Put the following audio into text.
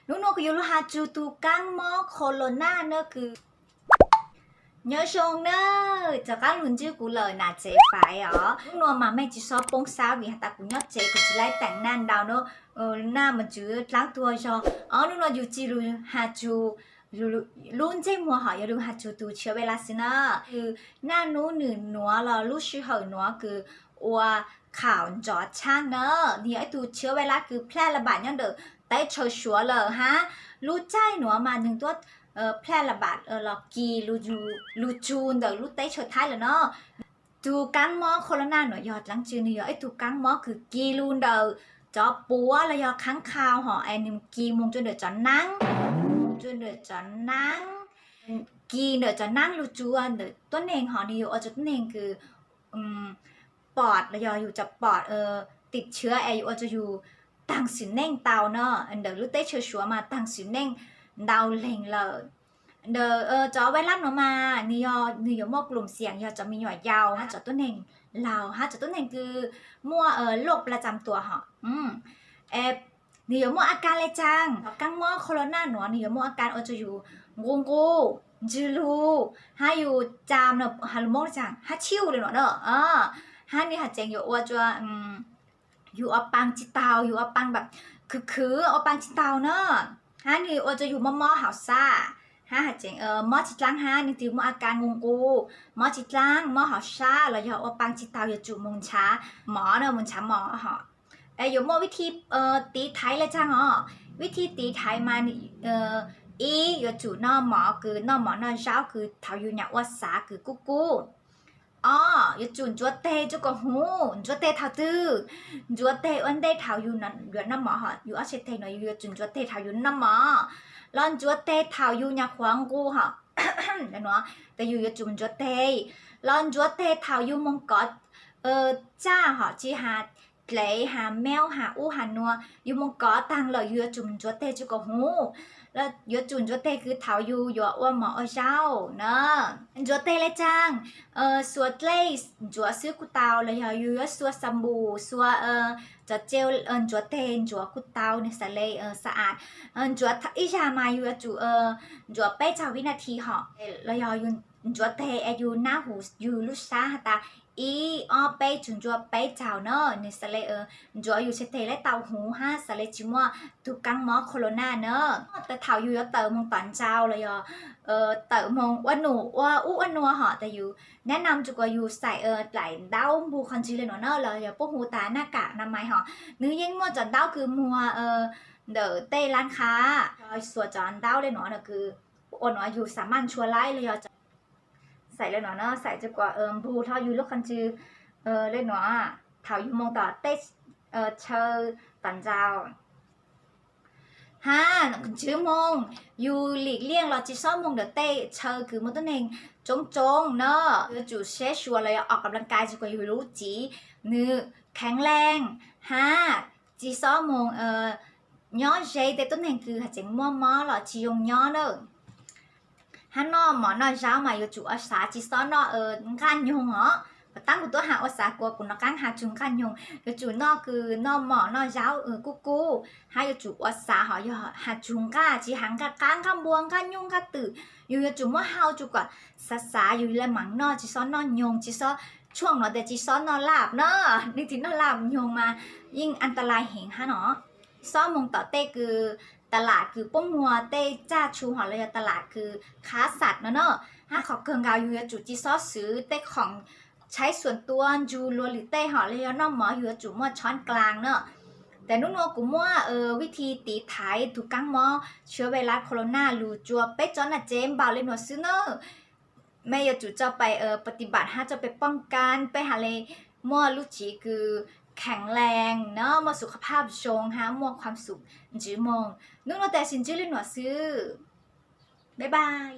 นู้นก็อยู่ลูกหาจูตูกังมอโคโรนาเนอะคือnhớ sông nè cho các luôn chứ cú lời là chế phải ở nó mà mấy chỉ so bông sao vì ta cũng nhớ chế cũng chỉ lấy tặng nan đào nó na mà chứ láng tua cho ở nó dù chỉ luôn hạt chú luôn chế mùa họ giờ luôn hạt chú tu chiếu về là xin áคือหน้านู้นหนึ่งนัวเราลูกชื่อเหนัวคือว่าข่าวจอดช่างเนอะเดี๋ยวไอ้ตัวเชื้อไวรัสคือแพร่ระบาดยังเด้อได้เชื้อชัวเลยฮะรู้ใจหนัวมาหนึ่งตัวแพร่ระบาดเรากีลูจูนเดี๋ยวลูเต้เชิดท้ายเลยเนาะตูกังมอโคโรนาหน่อยยอดหลังจืนนี่ไอ้ตูกังมอคือกีลูนเดี๋ยวจอปัวแล้วยอค้างคาวห่อไอ้นิมกีมงจนเดี๋ยวจอนั่งจนเดี๋ยวจอนั่งกีเดี๋ยวจอนั่งลูจูนเดี๋ยวต้นเองห่อนี่อยู่จุดต้นเองคือปอดแล้วยออยู่จะปอดติดเชื้อไอ้อยู่จะอยู่ต่างสินเน่งเตาเนาะเดี๋ยวลูเต้เชื้อชัวมาต่างสินเน่งดาวเล่งเลยเดจอไวรัสออกมานี่ยอมอกลุ่มเสี่ยงยอจะมีหน่วยยาวฮะจอต้นเองเราฮะจอต้นเองคือมั่วโรคประจำตัวเหรอนี่ยอมอาการเลยจังกังมั่วโคโรนาหนวนี่ยอมอาการจะอยู่งงกูจืลูฮะอยู่จามเนาะฮาร์โมนจังฮะชิวเลยเนาะฮะนี่ฮะเจงอยู่ว่าจะอยู่อปังจิตเตาอยู่อปังแบบคืออปังจิตเตาเนาะฮะนี่ว่าจะอยู่มอหาซ่าฮะเจ๋งมอจิตล้างฮะนี่ถือมออาการงงกูมอจิตล้างมอหาซ่าแล้วอย่าว่าปังจิตเตาอย่าจุมุนช้าหมอเนอะมุนช้าหมอฮะอยู่มอวิธีตีไทยเลยจังอ๋อวิธีตีไทยมาอย่าจุนอหมอคือนอหมอนอเช้าคือเท้าอยู่เนี่ยว่าสาคือกู้อย่าจุนจัวเตะจุกหูจัวเตะเท้าตื้อจัวเตะวันเดเท้าอยู่นั่นอยู่น้ำหมอฮะอยู่อาเชเตหน่อยอยู่จุนจัวเตะเท้าอยู่น้ำหมอลอนจัวเตะเท้าอยู่เนี่ยขวางกูฮะเดี๋ยวเนาะแต่อยู่จุนจัวเตะลอนจัวเตะเท้าอยู่มงกอดจ้าฮะจีหาเกลหาแมวหาอู้หานัวอยู่มงกอตังเลยอยู่จุนจัวเตะจุกหูแล้วยจุนจัวเตคือเท้าอยู่ว่าหมอเจ้าเนาะจัวเตเลยจังสัวเล่จัวซื้อกุเตาเลยอยู่สัวซัมบูสัวจะเจลจัวเตจัวกุเตาเนี่ยสะเลยสะอาดจัวอิชามาอยู่จัวเป้ชาวินาทีเหาะแล้วอยู่จัวเตอยู่หน้าหูอยู่ลุชาตาเป้จุนจัวเป้เจ้าเนาะเนี่ยสะเลยจัวอยู่เชเตและเตาหูฮะสะเลยจิมัวถูกกังมอโคโรนาเนาะแต่เท้าอยู่เตอมงตอนเจ้าเลยเตอมงว่าหนูว่าอู้อันนัวเหาะแต่อยู่แนะนำจุกอยู่ใส่หลายเด้าบูคอนซีเลยเนาะเลยพวกหูตาหน้ากากน้ำไม้เหาะนื้อยิ่งมัวจอนเด้าคือมัวเดอเต้ร้านค้าส่วนจอนเด้าเลยเนาะคืออ่อนอยู่สามัญชัวไล่เลยจะใส่เลยเนาะใส่จุกบูเท่าอยู่ลูกคันจือเลยเนาะเท้าอยู่มงต่อเต้เชอตอนเจ้าชื่อมงอยู่หลีกเลี่ยงเราจะซ่อมมงเดเต้เชอคือมันตัวเองจงเนาะจุดเชชัวเลยออกกำลังกายจะกว่าอยู่รู้จีนื้อแข็งแรงจีซ่อมมงย่อเจแต่ตัวเองคือเจ๋งมัวเราจียงย่อเนอะนอหมอนอเช้ามาอยู่จุดอาสาจีซ่อนอกันยงเหรอตั้งตัวหาภาษากลัวกุนกังหาจุงกันยงจู่นอคือนอหมอนอเช้ากูให้จู่ภาษาหอยหาจุงก้าจีหังกะกังกันบวงกันยงกันตื่อยู่จู่ว่าเฮาจู่กว่าภาษาอยู่เลยหมังนอจีซ้อนนอยงจีซ้อช่วงนอแต่จีซ้อนนอลาบเนาะนี่ที่นอลาบยงมายิ่งอันตรายเหงฮะเนาะซ้อมงต่อเต้คือตลาดคือป้งมัวเต้จ้าชูหอเลยตลาดคือค้าสัตว์เนาะฮะขอเกินกาวอยู่จู่จีซ้อซื้อเต้ของใช้ส่วนตัวจูรัวหรือเต้หอเลยน้องหมออยู่จุมั่วช้อนกลางเนอะแต่นุ่นกูมั่ววิธีตีไทยถูกกังหมอเชื้อไวรัสโคโรนาลูจัวเป๊ะจอนเจมบาเลยหนวดซื้อเนอะแม่อยู่จุจะไปปฏิบัติฮะจะไปป้องกันไปหาเลยมั่วลูกจีคือแข็งแรงเนาะมั่วสุขภาพชงฮะมั่วความสุขจื้อมองนุ่นแต่สินจื้อเลยหนวดซื้อบ๊ายบาย